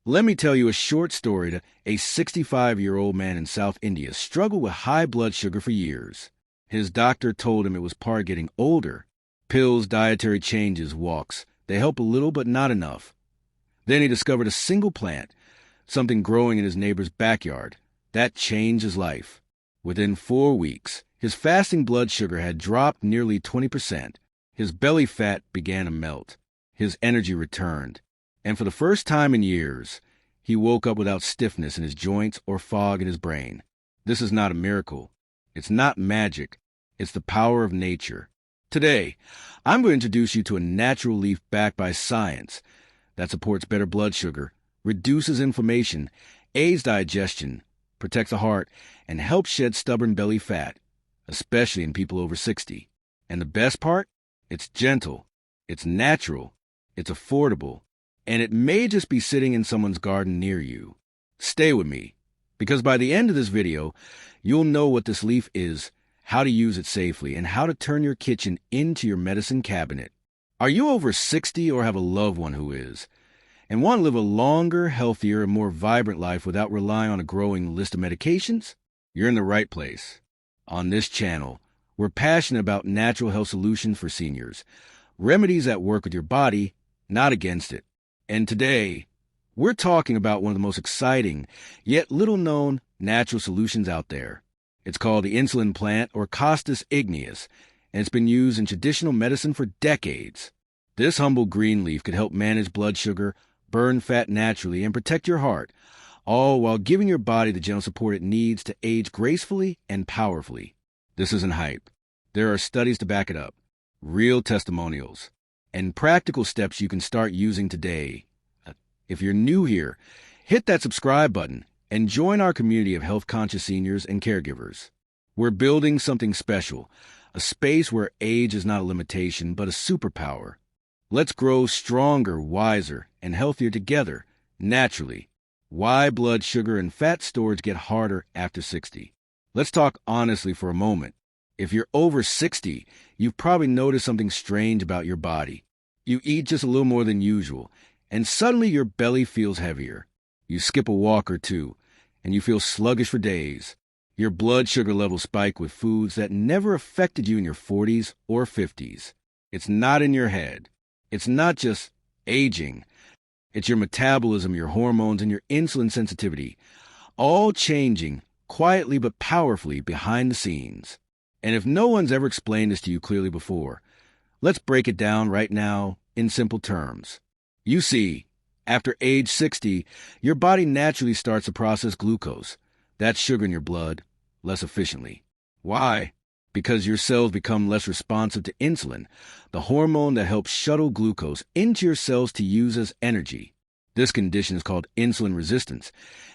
Let me tell you a short story to a 65-year-old man in South India struggled with high blood sugar for years. His doctor told him it was part of getting older. Pills, dietary changes, walks. They help a little, but not enough. Then he discovered a single plant, something growing in his neighbor's backyard. That changed his life. Within 4 weeks, his fasting blood sugar had dropped nearly 20%. His belly fat began to melt. His energy returned. And for the first time in years, he woke up without stiffness in his joints or fog in his brain. This is not a miracle. It's not magic. It's the power of nature. Today, I'm going to introduce you to a natural leaf backed by science that supports better blood sugar, reduces inflammation, aids digestion, protects the heart, and helps shed stubborn belly fat, especially in people over 60. And the best part? It's gentle, it's natural, it's affordable, and it may just be sitting in someone's garden near you. Stay with me, because by the end of this video, you'll know what this leaf is, how to use it safely, and how to turn your kitchen into your medicine cabinet. Are you over 60 or have a loved one who is, and want to live a longer, healthier, and more vibrant life without relying on a growing list of medications? You're in the right place. On this channel, we're passionate about natural health solutions for seniors, remedies that work with your body, not against it. And today, we're talking about one of the most exciting, yet little-known natural solutions out there. It's called the Insulin Plant, or Costus igneus, and it's been used in traditional medicine for decades. This humble green leaf could help manage blood sugar, burn fat naturally, and protect your heart, all while giving your body the gentle support it needs to age gracefully and powerfully. This isn't hype. There are studies to back it up, real testimonials, and practical steps you can start using today. If you're new here, hit that subscribe button and join our community of health-conscious seniors and caregivers. We're building something special, a space where age is not a limitation but a superpower. Let's grow stronger, wiser, and healthier together, naturally. Why blood sugar and fat storage get harder after 60. Let's talk honestly for a moment. If you're over 60, you've probably noticed something strange about your body. You eat just a little more than usual, and suddenly your belly feels heavier. You skip a walk or two, and you feel sluggish for days. Your blood sugar levels spike with foods that never affected you in your 40s or 50s. It's not in your head. It's not just aging. It's your metabolism, your hormones, and your insulin sensitivity, all changing quietly but powerfully behind the scenes. And if no one's ever explained this to you clearly before, let's break it down right now in simple terms. You see, after age 60, your body naturally starts to process glucose, that's sugar in your blood, less efficiently. Why? Because your cells become less responsive to insulin, the hormone that helps shuttle glucose into your cells to use as energy. This condition is called insulin resistance,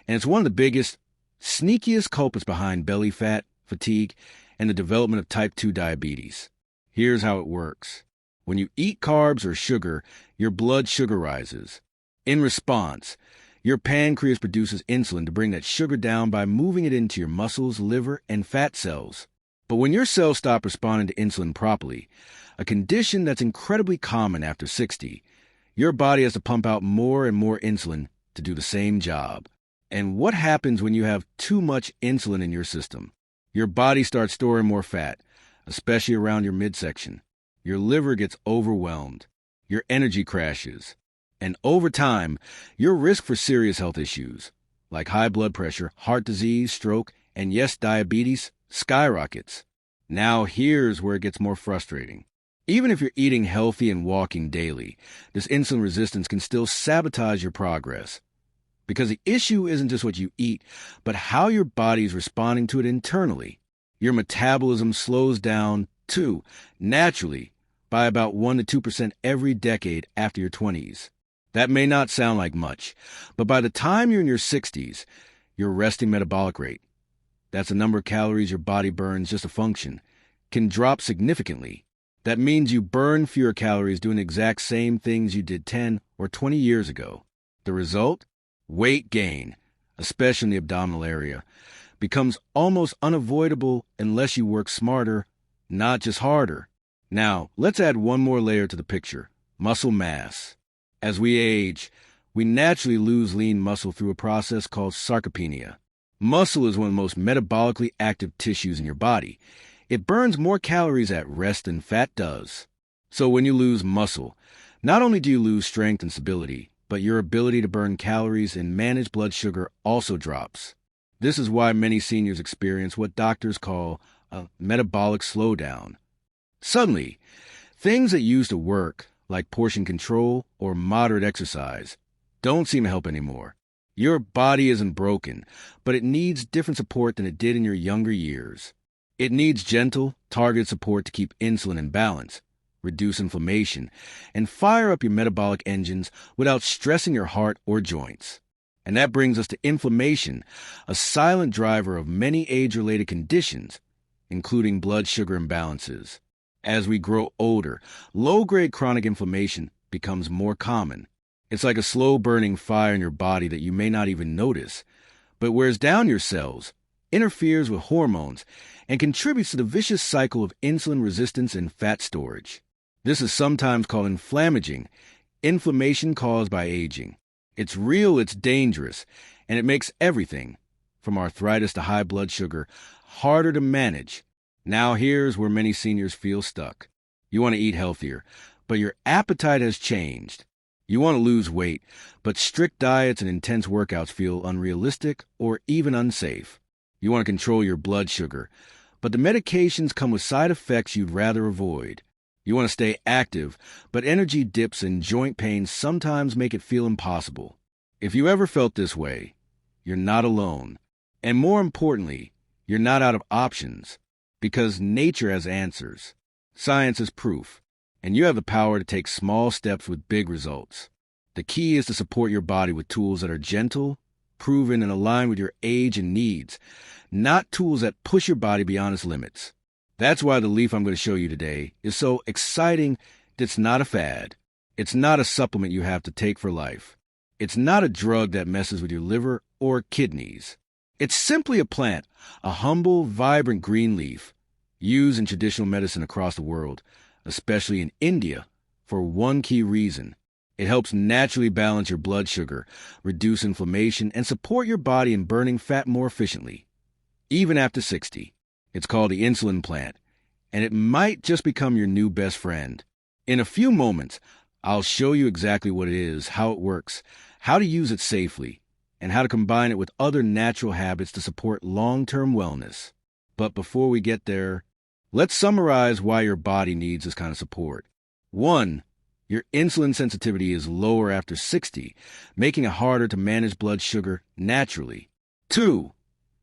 and it's one of the biggest, sneakiest culprits behind belly fat, fatigue, and the development of type 2 diabetes. Here's how it works. When you eat carbs or sugar, your blood sugar rises. In response, your pancreas produces insulin to bring that sugar down by moving it into your muscles, liver, and fat cells. But when your cells stop responding to insulin properly, a condition that's incredibly common after 60, your body has to pump out more and more insulin to do the same job. And what happens when you have too much insulin in your system? Your body starts storing more fat, especially around your midsection. Your liver gets overwhelmed. Your energy crashes. And over time, your risk for serious health issues, like high blood pressure, heart disease, stroke, and yes, diabetes, skyrockets. Now here's where it gets more frustrating. Even if you're eating healthy and walking daily, this insulin resistance can still sabotage your progress. Because the issue isn't just what you eat, but how your body is responding to it internally. Your metabolism slows down, too, naturally, by about 1 to 2% every decade after your 20s. That may not sound like much, but by the time you're in your 60s, your resting metabolic rate, that's the number of calories your body burns just to function, can drop significantly. That means you burn fewer calories doing the exact same things you did 10 or 20 years ago. The result? Weight gain, especially in the abdominal area, becomes almost unavoidable unless you work smarter, not just harder. Now, let's add one more layer to the picture: muscle mass. As we age, We naturally lose lean muscle through a process called sarcopenia. Muscle is one of the most metabolically active tissues in your body. It burns more calories at rest than fat does. So when you lose muscle, not only do you lose strength and stability, but your ability to burn calories and manage blood sugar also drops. This is why many seniors experience what doctors call a metabolic slowdown. Suddenly, things that used to work, like portion control or moderate exercise, don't seem to help anymore. Your body isn't broken, but it needs different support than it did in your younger years. It needs gentle, targeted support to keep insulin in balance, reduce inflammation, and fire up your metabolic engines without stressing your heart or joints. And that brings us to inflammation, a silent driver of many age-related conditions, including blood sugar imbalances. As we grow older, low-grade chronic inflammation becomes more common. It's like a slow-burning fire in your body that you may not even notice, but wears down your cells, interferes with hormones, and contributes to the vicious cycle of insulin resistance and fat storage. This is sometimes called inflammaging, inflammation caused by aging. It's real, it's dangerous, and it makes everything, from arthritis to high blood sugar, harder to manage. Now here's where many seniors feel stuck. You want to eat healthier, but your appetite has changed. You want to lose weight, but strict diets and intense workouts feel unrealistic or even unsafe. You want to control your blood sugar, but the medications come with side effects you'd rather avoid. You want to stay active, but energy dips and joint pains sometimes make it feel impossible. If you ever felt this way, you're not alone. And more importantly, you're not out of options, because nature has answers. Science is proof, and you have the power to take small steps with big results. The key is to support your body with tools that are gentle, proven, and aligned with your age and needs, not tools that push your body beyond its limits. That's why the leaf I'm going to show you today is so exciting. It's not a fad. It's not a supplement you have to take for life. It's not a drug that messes with your liver or kidneys. It's simply a plant, a humble, vibrant green leaf, used in traditional medicine across the world, especially in India, for one key reason. It helps naturally balance your blood sugar, reduce inflammation, and support your body in burning fat more efficiently, even after 60. It's called the Insulin Plant, and it might just become your new best friend. In a few moments, I'll show you exactly what it is, how it works, how to use it safely, and how to combine it with other natural habits to support long-term wellness. But before we get there, let's summarize why your body needs this kind of support. 1. Your insulin sensitivity is lower after 60, making it harder to manage blood sugar naturally. 2.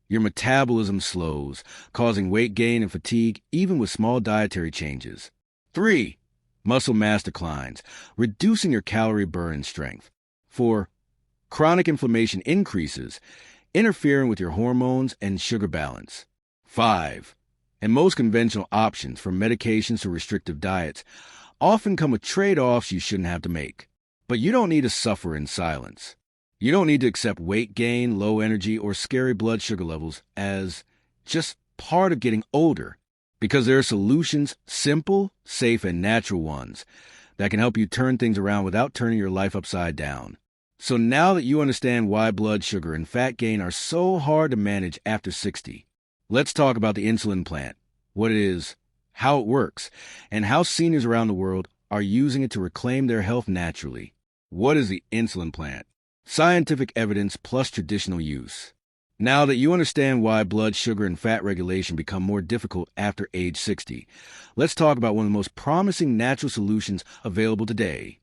Your metabolism slows, causing weight gain and fatigue even with small dietary changes. 3. Muscle mass declines, reducing your calorie burn and strength. 4. Chronic inflammation increases, interfering with your hormones and sugar balance. 5. And most conventional options, from medications to restrictive diets, often come with trade-offs you shouldn't have to make. But you don't need to suffer in silence. You don't need to accept weight gain, low energy, or scary blood sugar levels as just part of getting older, because there are solutions, simple, safe, and natural ones, that can help you turn things around without turning your life upside down. So now that you understand why blood sugar and fat gain are so hard to manage after 60, let's talk about the Insulin Plant, what it is, how it works, and how seniors around the world are using it to reclaim their health naturally. What is the Insulin Plant? Scientific evidence plus traditional use. Now that you understand why blood sugar and fat regulation become more difficult after age 60, let's talk about one of the most promising natural solutions available today,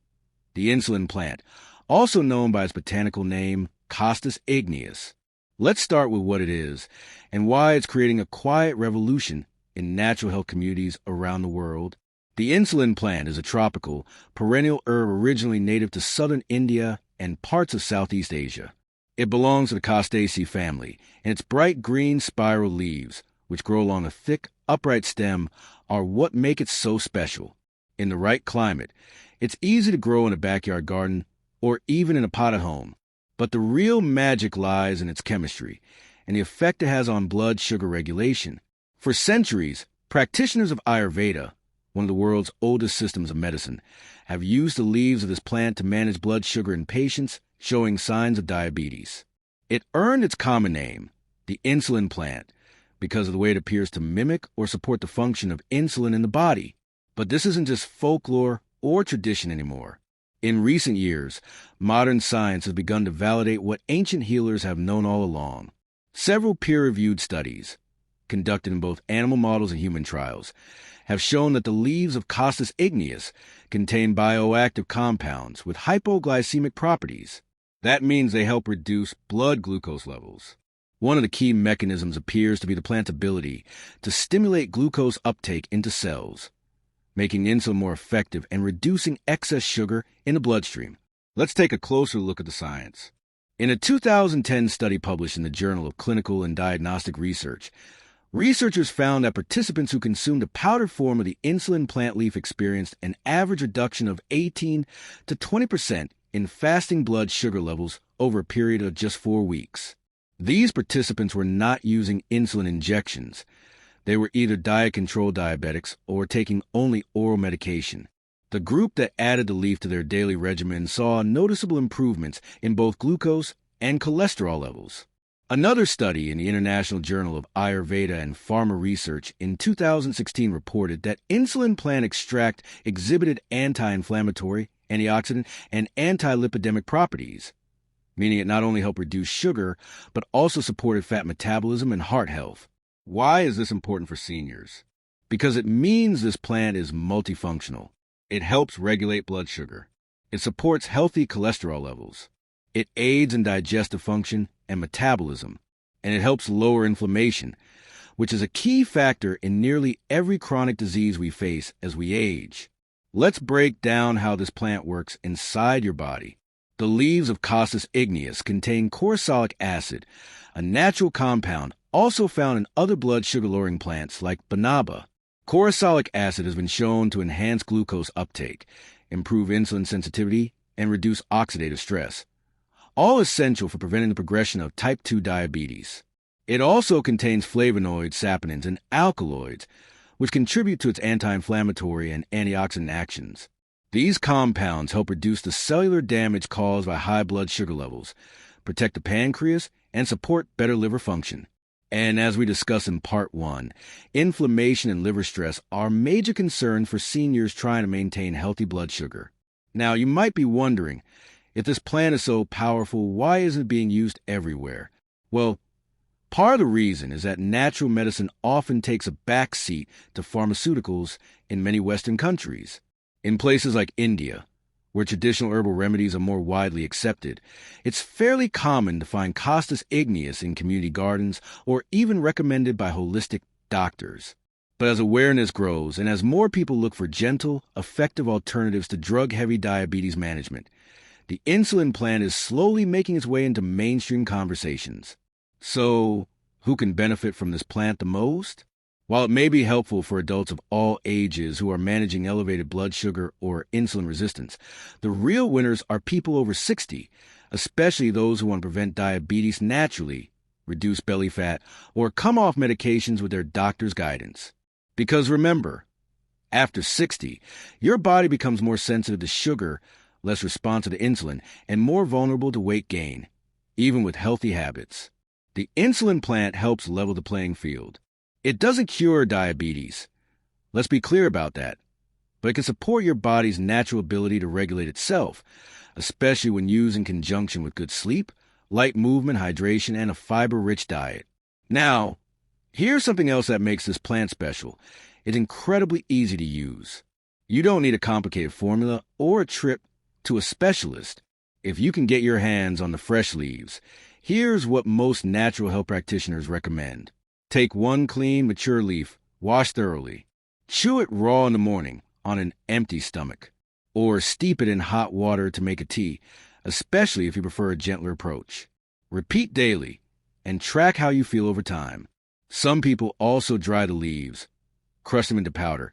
the Insulin Plant, also known by its botanical name, Costus igneus. Let's start with what it is and why it's creating a quiet revolution in natural health communities around the world. The Insulin Plant is a tropical, perennial herb originally native to southern India and parts of Southeast Asia. It belongs to the Costaceae family, and its bright green spiral leaves, which grow along a thick, upright stem, are what make it so special. In the right climate, it's easy to grow in a backyard garden or even in a pot at home. But the real magic lies in its chemistry and the effect it has on blood sugar regulation. For centuries, practitioners of Ayurveda, one of the world's oldest systems of medicine, have used the leaves of this plant to manage blood sugar in patients showing signs of diabetes. It earned its common name, the insulin plant, because of the way it appears to mimic or support the function of insulin in the body. But this isn't just folklore or tradition anymore. In recent years, modern science has begun to validate what ancient healers have known all along. Several peer-reviewed studies, conducted in both animal models and human trials, have shown that the leaves of Costus igneus contain bioactive compounds with hypoglycemic properties. That means they help reduce blood glucose levels. One of the key mechanisms appears to be the plant's ability to stimulate glucose uptake into cells, making insulin more effective and reducing excess sugar in the bloodstream. Let's take a closer look at the science. In a 2010 study published in the Journal of Clinical and Diagnostic Research, researchers found that participants who consumed a powdered form of the insulin plant leaf experienced an average reduction of 18 to 20% in fasting blood sugar levels over a period of just 4 weeks. These participants were not using insulin injections. They were either diet-controlled diabetics or taking only oral medication. The group that added the leaf to their daily regimen saw noticeable improvements in both glucose and cholesterol levels. Another study in the International Journal of Ayurveda and Pharma Research in 2016 reported that insulin plant extract exhibited anti-inflammatory, antioxidant, and anti-lipidemic properties, meaning it not only helped reduce sugar, but also supported fat metabolism and heart health. Why is this important for seniors? Because it means this plant is multifunctional. It helps regulate blood sugar. It supports healthy cholesterol levels. It aids in digestive function and metabolism, and it helps lower inflammation, which is a key factor in nearly every chronic disease we face as we age. Let's break down how this plant works inside your body. The leaves of Costus igneus contain corosolic acid, a natural compound also found in other blood sugar-lowering plants like banaba. Corosolic acid has been shown to enhance glucose uptake, improve insulin sensitivity, and reduce oxidative stress, all essential for preventing the progression of type 2 diabetes. It also contains flavonoids, saponins, and alkaloids, which contribute to its anti-inflammatory and antioxidant actions. These compounds help reduce the cellular damage caused by high blood sugar levels, protect the pancreas, and support better liver function. And as we discussed in Part 1, inflammation and liver stress are major concerns for seniors trying to maintain healthy blood sugar. Now, you might be wondering, if this plant is so powerful, why isn't it being used everywhere? Well, part of the reason is that natural medicine often takes a back seat to pharmaceuticals in many Western countries. In places like India, where traditional herbal remedies are more widely accepted, it's fairly common to find Costus igneus in community gardens or even recommended by holistic doctors. But as awareness grows and as more people look for gentle, effective alternatives to drug-heavy diabetes management, the insulin plant is slowly making its way into mainstream conversations. So, who can benefit from this plant the most? While it may be helpful for adults of all ages who are managing elevated blood sugar or insulin resistance, the real winners are people over 60, especially those who want to prevent diabetes naturally, reduce belly fat, or come off medications with their doctor's guidance. Because remember, after 60, your body becomes more sensitive to sugar, less responsive to insulin, and more vulnerable to weight gain, even with healthy habits. The insulin plant helps level the playing field. It doesn't cure diabetes. Let's be clear about that. But it can support your body's natural ability to regulate itself, especially when used in conjunction with good sleep, light movement, hydration, and a fiber-rich diet. Now, here's something else that makes this plant special. It's incredibly easy to use. You don't need a complicated formula or a trip to a specialist. If you can get your hands on the fresh leaves, here's what most natural health practitioners recommend. Take one clean, mature leaf, wash thoroughly. Chew it raw in the morning on an empty stomach, or steep it in hot water to make a tea, especially if you prefer a gentler approach. Repeat daily, and track how you feel over time. Some people also dry the leaves, crush them into powder,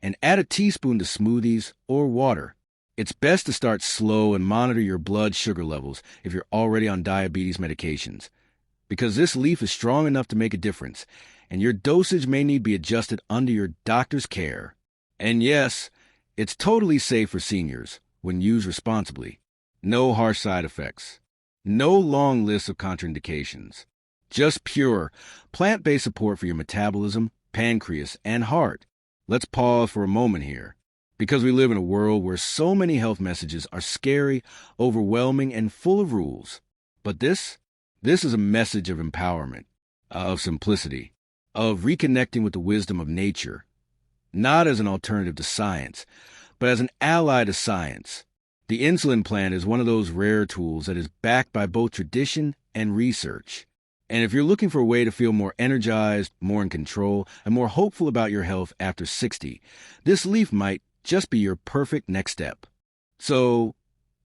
and add a teaspoon to smoothies or water. It's best to start slow and monitor your blood sugar levels if you're already on diabetes medications, because this leaf is strong enough to make a difference, and your dosage may need to be adjusted under your doctor's care. And yes, it's totally safe for seniors when used responsibly. No harsh side effects. No long list of contraindications. Just pure, plant-based support for your metabolism, pancreas, and heart. Let's pause for a moment here, because we live in a world where so many health messages are scary, overwhelming, and full of rules. But this is a message of empowerment, of simplicity, of reconnecting with the wisdom of nature, not as an alternative to science, but as an ally to science. The insulin plant is one of those rare tools that is backed by both tradition and research. And if you're looking for a way to feel more energized, more in control, and more hopeful about your health after 60, this leaf might just be your perfect next step. So,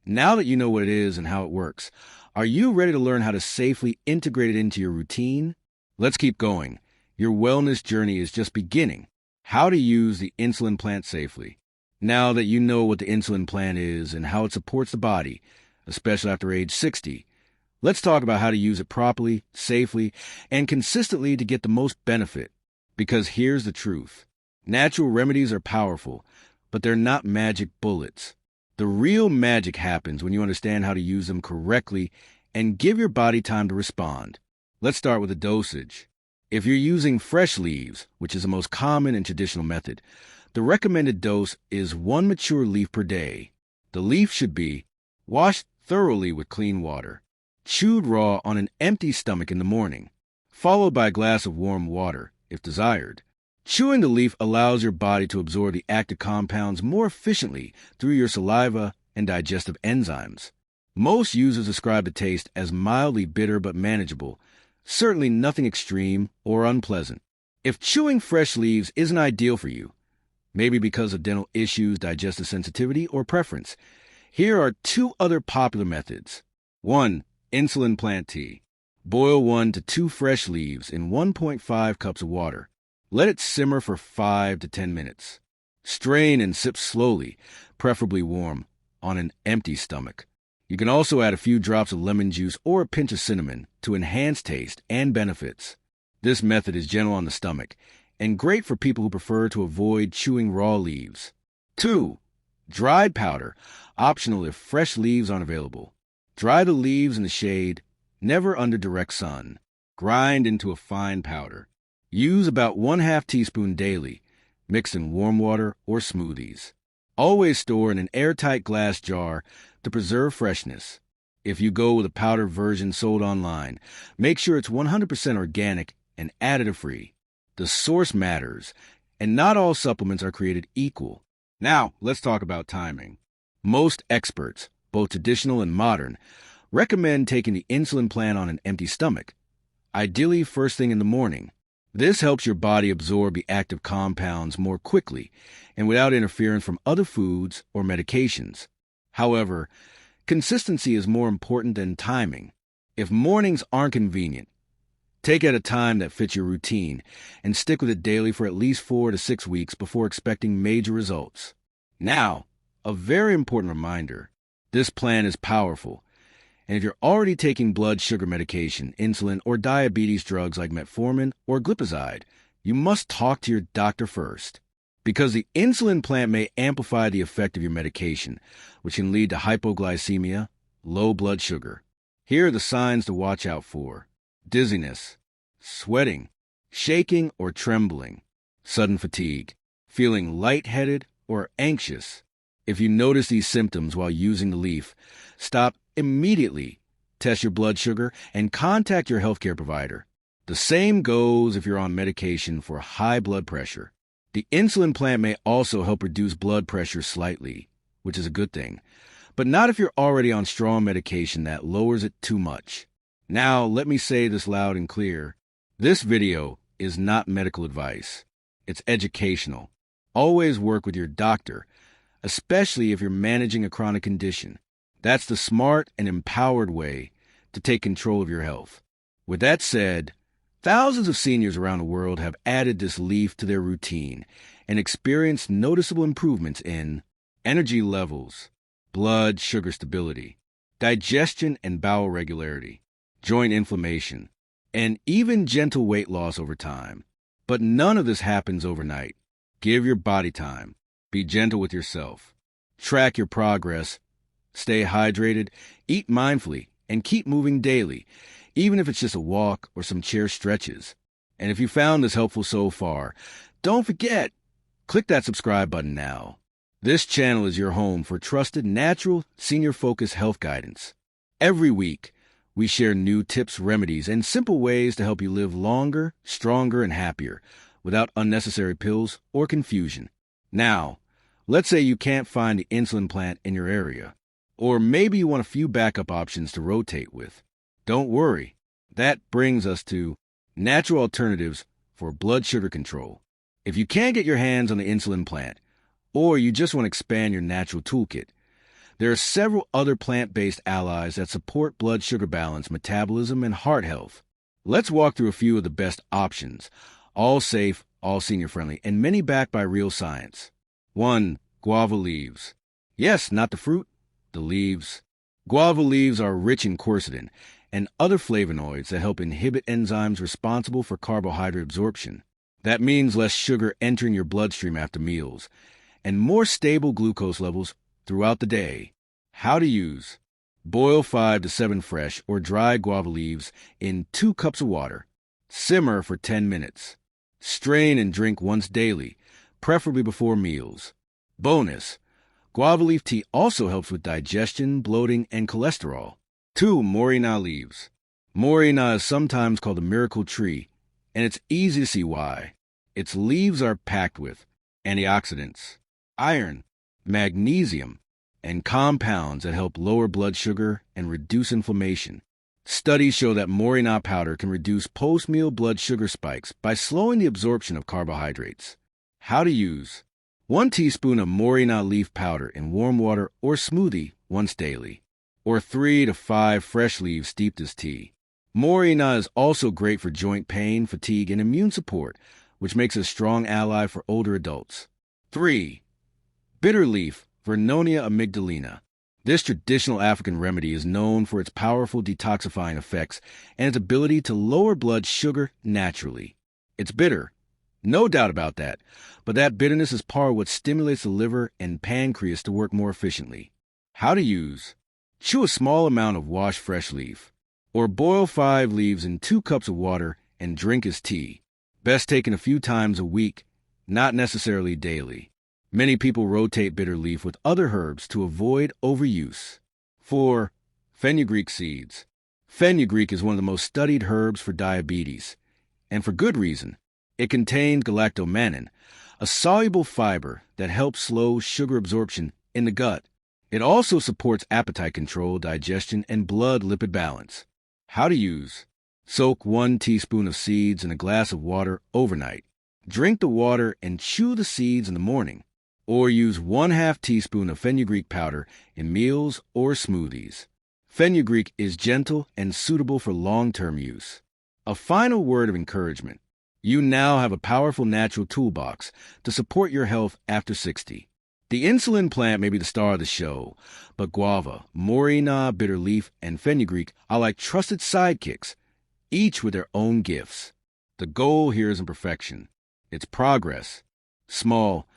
now that you know what it is and how it works, are you ready to learn how to safely integrate it into your routine? Let's keep going. Your wellness journey is just beginning. How to use the insulin plant safely. Now that you know what the insulin plant is and how it supports the body, especially after age 60, let's talk about how to use it properly, safely, and consistently to get the most benefit. Because here's the truth. Natural remedies are powerful, but they're not magic bullets. The real magic happens when you understand how to use them correctly and give your body time to respond. Let's start with the dosage. If you're using fresh leaves, which is the most common and traditional method, the recommended dose is 1 mature leaf per day. The leaf should be washed thoroughly with clean water, chewed raw on an empty stomach in the morning, followed by a glass of warm water, if desired. Chewing the leaf allows your body to absorb the active compounds more efficiently through your saliva and digestive enzymes. Most users describe the taste as mildly bitter but manageable, certainly nothing extreme or unpleasant. If chewing fresh leaves isn't ideal for you, maybe because of dental issues, digestive sensitivity, or preference, here are 2 other popular methods. 1. Insulin plant tea. Boil 1 to 2 fresh leaves in 1.5 cups of water. Let it simmer for 5 to 10 minutes. Strain and sip slowly, preferably warm, on an empty stomach. You can also add a few drops of lemon juice or a pinch of cinnamon to enhance taste and benefits. This method is gentle on the stomach and great for people who prefer to avoid chewing raw leaves. 2. Dried powder, optional if fresh leaves aren't available. Dry the leaves in the shade, never under direct sun. Grind into a fine powder. Use about 1/2 teaspoon daily, mixed in warm water or smoothies. Always store in an airtight glass jar to preserve freshness. If you go with a powdered version sold online, make sure it's 100% organic and additive-free. The source matters, and not all supplements are created equal. Now, let's talk about timing. Most experts, both traditional and modern, recommend taking the insulin plant on an empty stomach, ideally first thing in the morning. This helps your body absorb the active compounds more quickly and without interference from other foods or medications. However, consistency is more important than timing. If mornings aren't convenient, take it at a time that fits your routine and stick with it daily for at least 4 to 6 weeks before expecting major results. Now, a very important reminder, this plan is powerful. And if you're already taking blood sugar medication, insulin, or diabetes drugs like metformin or glipizide, you must talk to your doctor first. Because the insulin plant may amplify the effect of your medication, which can lead to hypoglycemia, low blood sugar. Here are the signs to watch out for: dizziness, sweating, shaking or trembling, sudden fatigue, feeling lightheaded or anxious. If you notice these symptoms while using the leaf, stop immediately, test your blood sugar, and contact your healthcare provider. The same goes if you're on medication for high blood pressure. The insulin plant may also help reduce blood pressure slightly, which is a good thing, but not if you're already on strong medication that lowers it too much. Now, let me say this loud and clear. This video is not medical advice. It's educational. Always work with your doctor, especially if you're managing a chronic condition. That's the smart and empowered way to take control of your health. With that said, thousands of seniors around the world have added this leaf to their routine and experienced noticeable improvements in energy levels, blood sugar stability, digestion and bowel regularity, joint inflammation, and even gentle weight loss over time. But none of this happens overnight. Give your body time. Be gentle with yourself. Track your progress. Stay hydrated, eat mindfully, and keep moving daily, even if it's just a walk or some chair stretches. And if you found this helpful so far, don't forget, click that subscribe button now. This channel is your home for trusted, natural, senior-focused health guidance. Every week, we share new tips, remedies, and simple ways to help you live longer, stronger, and happier without unnecessary pills or confusion. Now, let's say you can't find the insulin plant in your area, or maybe you want a few backup options to rotate with. Don't worry. That brings us to natural alternatives for blood sugar control. If you can't get your hands on the insulin plant, or you just want to expand your natural toolkit, there are several other plant-based allies that support blood sugar balance, metabolism, and heart health. Let's walk through a few of the best options, all safe, all senior-friendly, and many backed by real science. 1. Guava leaves. Yes, not the fruit, the leaves. Guava leaves are rich in quercetin and other flavonoids that help inhibit enzymes responsible for carbohydrate absorption. That means less sugar entering your bloodstream after meals, and more stable glucose levels throughout the day. How to use. Boil 5 to 7 fresh or dried guava leaves in 2 cups of water. Simmer for 10 minutes. Strain and drink once daily, preferably before meals. Bonus. Guava leaf tea also helps with digestion, bloating, and cholesterol. 2. Moringa leaves. Moringa is sometimes called the miracle tree, and it's easy to see why. Its leaves are packed with antioxidants, iron, magnesium, and compounds that help lower blood sugar and reduce inflammation. Studies show that moringa powder can reduce post-meal blood sugar spikes by slowing the absorption of carbohydrates. How to use. 1 teaspoon of moringa leaf powder in warm water or smoothie once daily, or 3 to 5 fresh leaves steeped as tea. Moringa is also great for joint pain, fatigue, and immune support, which makes it a strong ally for older adults. 3. Bitter leaf, Vernonia amygdalina. This traditional African remedy is known for its powerful detoxifying effects and its ability to lower blood sugar naturally. It's bitter, no doubt about that, but that bitterness is part of what stimulates the liver and pancreas to work more efficiently. How to use. Chew a small amount of washed fresh leaf, or boil 5 leaves in 2 cups of water and drink as tea. Best taken a few times a week, not necessarily daily. Many people rotate bitter leaf with other herbs to avoid overuse. 4. Fenugreek seeds. Fenugreek is one of the most studied herbs for diabetes, and for good reason. It contains galactomannan, a soluble fiber that helps slow sugar absorption in the gut. It also supports appetite control, digestion, and blood lipid balance. How to use. Soak 1 teaspoon of seeds in a glass of water overnight. Drink the water and chew the seeds in the morning, or use 1/2 teaspoon of fenugreek powder in meals or smoothies. Fenugreek is gentle and suitable for long-term use. A final word of encouragement. You now have a powerful natural toolbox to support your health after 60. The insulin plant may be the star of the show, but guava, moringa, bitter leaf, and fenugreek are like trusted sidekicks, each with their own gifts. The goal here isn't perfection. It's progress. Small,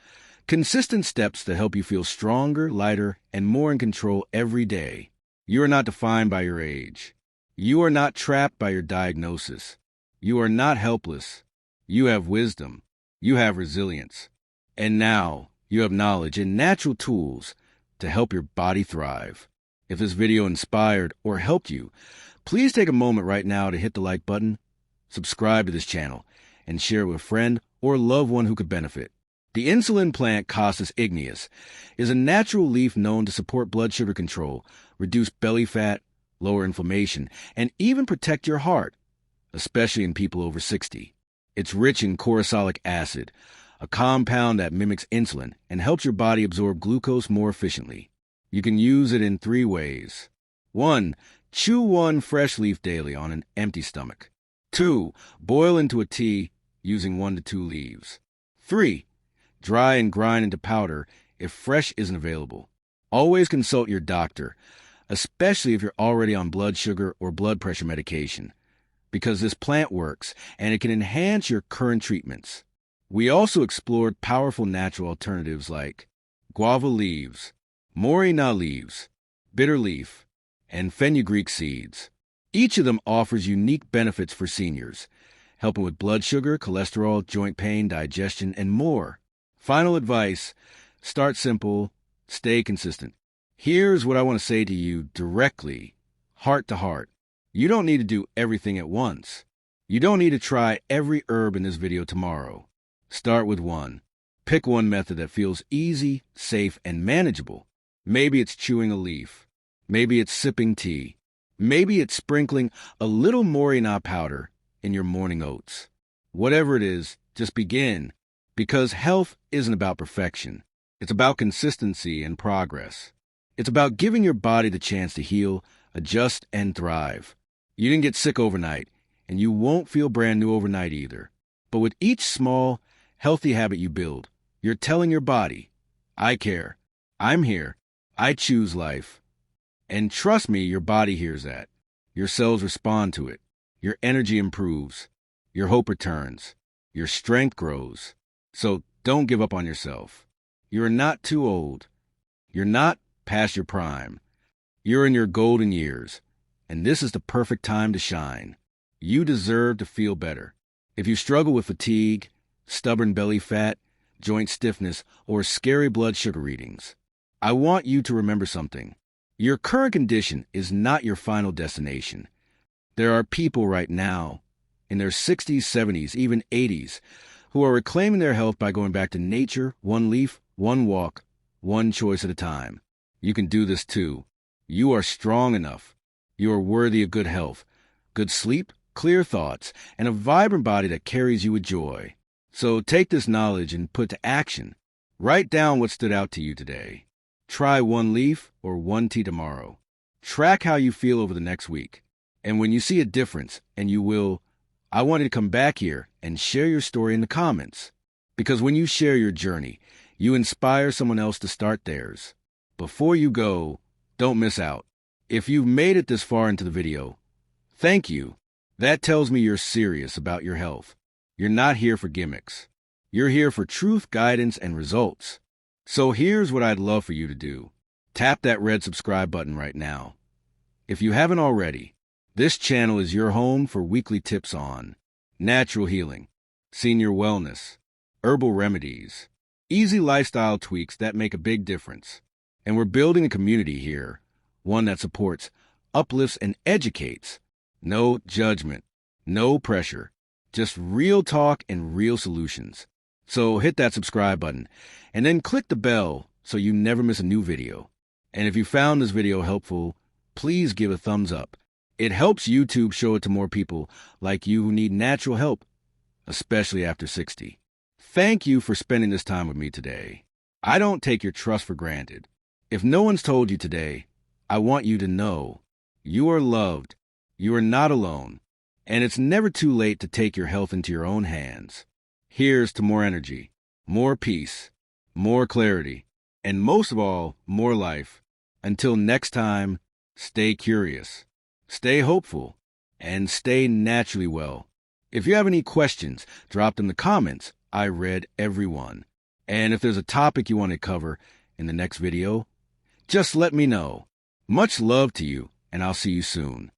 consistent steps that help you feel stronger, lighter, and more in control every day. You are not defined by your age. You are not trapped by your diagnosis. You are not helpless. You have wisdom. You have resilience. And now, you have knowledge and natural tools to help your body thrive. If this video inspired or helped you, please take a moment right now to hit the like button, subscribe to this channel, and share it with a friend or loved one who could benefit. The insulin plant Costus igneus is a natural leaf known to support blood sugar control, reduce belly fat, lower inflammation, and even protect your heart, especially in people over 60. It's rich in corosolic acid, a compound that mimics insulin and helps your body absorb glucose more efficiently. You can use it in 3 ways. 1. Chew 1 fresh leaf daily on an empty stomach. 2. Boil into a tea using 1 to 2 leaves. 3. Dry and grind into powder if fresh isn't available. Always consult your doctor, especially if you're already on blood sugar or blood pressure medication, because this plant works and it can enhance your current treatments. We also explored powerful natural alternatives like guava leaves, moringa leaves, bitter leaf, and fenugreek seeds. Each of them offers unique benefits for seniors, helping with blood sugar, cholesterol, joint pain, digestion, and more. Final advice: start simple, stay consistent. Here's what I want to say to you directly, heart to heart. You don't need to do everything at once. You don't need to try every herb in this video tomorrow. Start with one. Pick one method that feels easy, safe, and manageable. Maybe it's chewing a leaf. Maybe it's sipping tea. Maybe it's sprinkling a little moringa powder in your morning oats. Whatever it is, just begin. Because health isn't about perfection. It's about consistency and progress. It's about giving your body the chance to heal, adjust, and thrive. You didn't get sick overnight, and you won't feel brand new overnight either. But with each small, healthy habit you build, you're telling your body, I care, I'm here, I choose life. And trust me, your body hears that. Your cells respond to it. Your energy improves. Your hope returns. Your strength grows. So don't give up on yourself. You're not too old. You're not past your prime. You're in your golden years, and this is the perfect time to shine. You deserve to feel better. If you struggle with fatigue, stubborn belly fat, joint stiffness, or scary blood sugar readings, I want you to remember something. Your current condition is not your final destination. There are people right now, in their 60s, 70s, even 80s, who are reclaiming their health by going back to nature, one leaf, one walk, one choice at a time. You can do this too. You are strong enough. You are worthy of good health, good sleep, clear thoughts, and a vibrant body that carries you with joy. So take this knowledge and put it to action. Write down what stood out to you today. Try one leaf or one tea tomorrow. Track how you feel over the next week. And when you see a difference, and you will, I want you to come back here and share your story in the comments. Because when you share your journey, you inspire someone else to start theirs. Before you go, don't miss out. If you've made it this far into the video, thank you. That tells me you're serious about your health. You're not here for gimmicks. You're here for truth, guidance, and results. So here's what I'd love for you to do. Tap that red subscribe button right now. If you haven't already, this channel is your home for weekly tips on natural healing, senior wellness, herbal remedies, easy lifestyle tweaks that make a big difference. And we're building a community here, one that supports, uplifts, and educates. No judgment, no pressure, just real talk and real solutions. So hit that subscribe button and then click the bell so you never miss a new video. And if you found this video helpful, please give a thumbs up. It helps YouTube show it to more people like you who need natural help, especially after 60. Thank you for spending this time with me today. I don't take your trust for granted. If no one's told you today, I want you to know you are loved, you are not alone, and it's never too late to take your health into your own hands. Here's to more energy, more peace, more clarity, and most of all, more life. Until next time, stay curious, stay hopeful, and stay naturally well. If you have any questions, drop them in the comments. I read every one. And if there's a topic you want to cover in the next video, just let me know. Much love to you, and I'll see you soon.